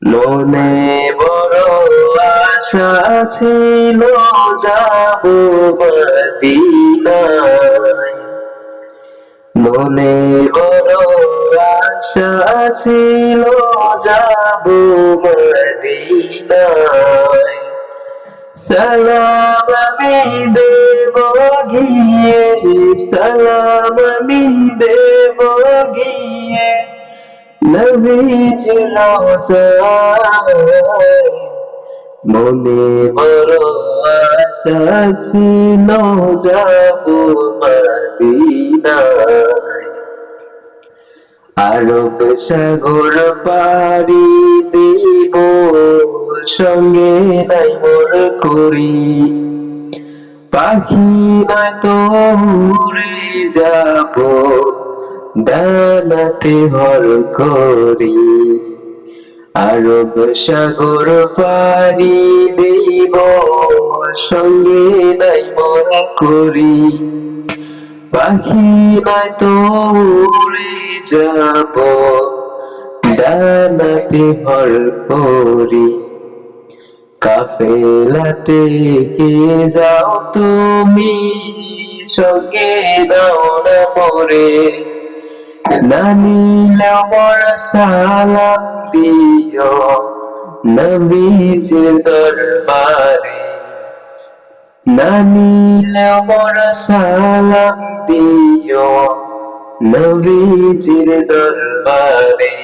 মনে বড় আশা ছিল যাব মদিনায়। মনে বড় আশা ছিল যাব মদিনায়। সালাম আমি দেব গিয়ে, সালাম আমি দেব গিয়ে নবীজির রওজায়। মনে বড় আশা ছিল যাব মদিনায়। আরব সাগর পাড়ি দিব, সঙ্গে নাই মোর করি। পাখি নয় তো উড়ে যাব, ডানাতে ভর করি। আরব সাগর পাড়ি দিব, সঙ্গে নাই মোর করি। পাখি নয় তো উড়ে যাব, ডানাতে ভর করি। কাফেলাতে কে যাও তুমি, সঙ্গে নাও না মোরে। না নিলেও মোর সালাম দিও নবীজির দরবারে। না নিলেও মোর সালাম দিও নবীজির দরবারে।